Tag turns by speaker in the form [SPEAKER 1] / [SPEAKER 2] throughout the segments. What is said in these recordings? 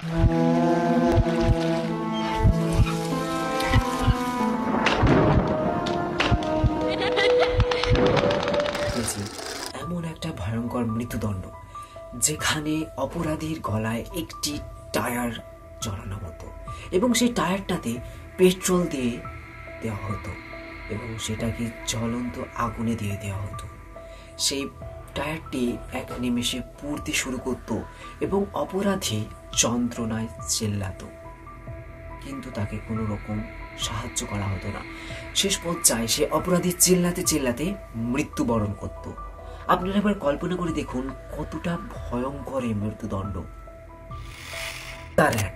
[SPEAKER 1] এমন একটা ভয়ঙ্কর মৃত্যুদণ্ড যেখানে অপরাধীর গলায় একটি টায়ার জড়ানো হতো এবং সেই টায়ারটাতে পেট্রোল দিয়ে দেওয়া হতো এবং সেটাকে জ্বলন্ত আগুনে দিয়ে দেওয়া হতো। সেই টায়ারটি এক নিমেষে পুড়তে শুরু করত এবং অপরাধী যন্ত্রণায় চিল্লাতো, কিন্তু তাকে কোনো রকম সাহায্য করা হতো না। শেষ পর্যায়ে সে অপরাধী চিল্লাতে চিল্লাতে মৃত্যুবরণ করত। আপনারা এবার কল্পনা করে দেখুন কতটা ভয়ঙ্কর এই মৃত্যুদণ্ড। তার এক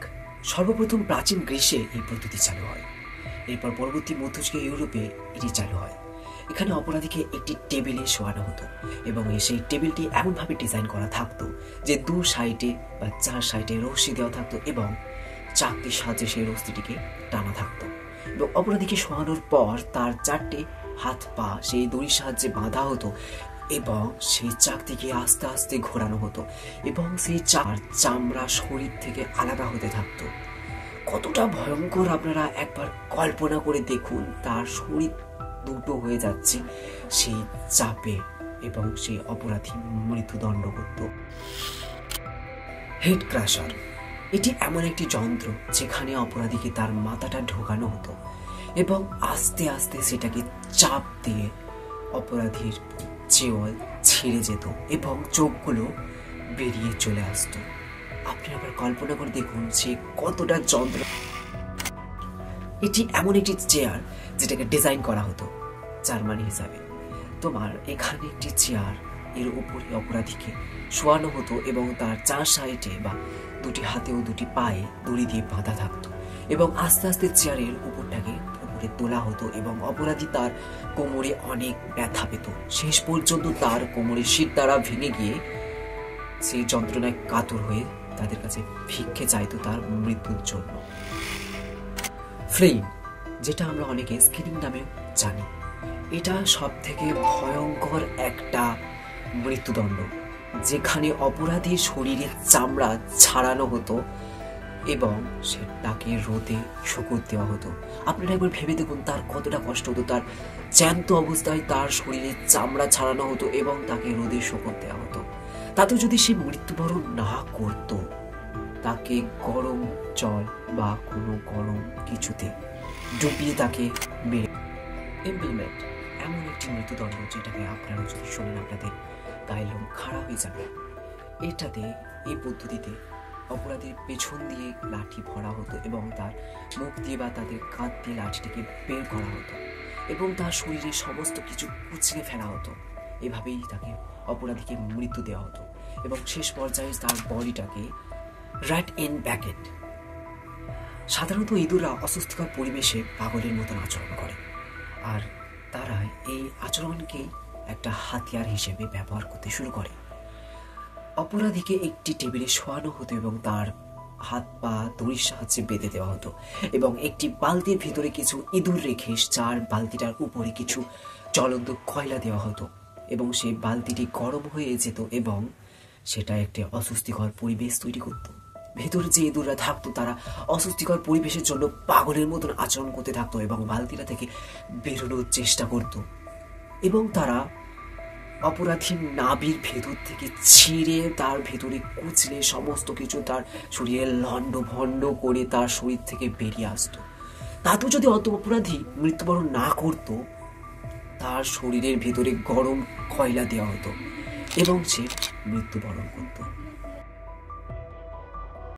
[SPEAKER 1] সর্বপ্রথম প্রাচীন গ্রীসে এই পদ্ধতি চালু হয়, এরপর পরবর্তী মধ্যযুগীয় ইউরোপে এটি চালু হয়। এখানে অপরাধীকে একটি টেবিলে শোয়ানো হতো এবং সেই টেবিলটি এমনভাবে ডিজাইন করা থাকতো যে 2 সাইডে বা 4 সাইডে রশি দেওয়া থাকতো এবং চাকতির সাহায্যে সেই রশিটিকে টানা থাকতো এবং অপরাধীকে শোয়ানোর পর তার 4টে হাত পা সেই দড়ির সাহায্যে বাঁধা হতো এবং সেই চাকতিকে আস্তে আস্তে ঘোরানো হতো এবং সেই চামড়া শরীর থেকে আলাদা হতে থাকতো। কতটা ভয়ঙ্কর আপনারা একবার কল্পনা করে দেখুন, তার শরীর দুটো হয়ে যাচ্ছে সেই চাপে এবং সেই অপরাধী মৃত্যুদণ্ড করত। হেড ক্রাশার এটি এমন একটি যন্ত্র যেখানে অপরাধীকে তার মাথাটা ঢোকানো হতো এবং আস্তে আস্তে সেটাকে চাপ দিয়ে অপরাধীর চেওয়াল ছিঁড়ে যেত এবং চোখগুলো বেরিয়ে চলে আসতো। আপনি আবার কল্পনা করে দেখুন সে কতটা যন্ত্র। এটি এমন একটি চেয়ার যেটাকে ডিজাইন করা হতো জার্মানি হিসাবে। তোমার এখানে একটি চেয়ার, এর উপরে অপরাধীকে শোয়ানো হতো এবং তার 4 সাইডে বা 2টি হাতে ও 2টি পায়ে দড়ি দিয়ে বাঁধা থাকতো এবং আস্তে আস্তে চেয়ারের উপরটাকে উপরে তোলা হতো এবং অপরাধী তার কোমরে অনেক ব্যথা পেত। শেষ পর্যন্ত তার কোমরের শির দ্বারা ভেঙে গিয়ে সেই যন্ত্রণায় কাতর হয়ে তাদের কাছে ভিক্ষে চাইতো তার মৃত্যুর জন্য। ফ্লেম, যেটা আমরা অনেকে স্কিনিং নামেও জানি, এটা সব থেকে ভয়ঙ্কর একটা মৃত্যুদণ্ড যেখানে অপরাধীর শরীরের চামড়া ছাড়ানো হতো এবং তাকে রোদে শুকোতে দেওয়া হতো। আপনারা একবার ভেবে দেখুন তার কতটা কষ্ট হতো। তার জ্যান্ত অবস্থায় তার শরীরের চামড়া ছাড়ানো হতো এবং তাকে রোদে শুকোতে দেওয়া হতো। তাতে যদি সে মৃত্যুবরণ না করত, তাকে গরম জল বা কোনো গরম কিছুতে ডুবিয়ে তাকে মেরে। ইমপ্লিমেন্ট এমন একটি মৃত্যুদণ্ড যেটাকে আপনারা যদি শোনেন আপনাদের গায়ের লোম খাড়া হয়ে যাবে। এটাতে এই পদ্ধতিতে অপরাধীর পেছন দিয়ে লাঠি ভরা হতো এবং তার মুখ দিয়ে বা তাদের কাঁধ দিয়ে লাঠিটিকে বের করা হতো এবং তার শরীরের সমস্ত কিছু কুচলে ফেলা হতো। এভাবেই তাকে অপরাধীকে মৃত্যু দেওয়া হতো এবং শেষ পর্যায়ে তার বডিটাকে র্যাট ইন প্যাকেট। সাধারণত ইঁদুররা অস্বস্তিকর পরিবেশে পাগলের মতন আচরণ করে, আর তারা এই আচরণকেই একটা হাতিয়ার হিসেবে ব্যবহার করতে শুরু করে। অপরাধীকে একটি টেবিলে শোয়ানো হতো এবং তার হাত পা দড়ির সাহায্যে বেঁধে দেওয়া হতো এবং একটি বালতির ভিতরে কিছু ইঁদুর রেখে চার বালতিটার উপরে কিছু জ্বলন্ত কয়লা দেওয়া হতো এবং সেই বালতিটি গরম হয়ে যেত এবং সেটা একটি অস্বস্তিকর পরিবেশ তৈরি করত। ভেতরে যে ইঁদুররা থাকতো তারা অস্বস্তিকর পরিবেশের জন্য পাগলের মতন আচরণ করতে থাকতো এবং বালতিটা থেকে বেরোনোর চেষ্টা করত এবং তারা অপরাধীর নাভির ভেতর থেকে ছিঁড়ে তার ভেতরে কুচলে সমস্ত কিছু তার শরীরে লন্ড ভন্ড করে তার শরীর থেকে বেরিয়ে আসতো। তাতেও যদি অপরাধী মৃত্যুবরণ না করত, তার শরীরের ভেতরে গরম কয়লা দেওয়া হতো এবং সে মৃত্যুবরণ করত।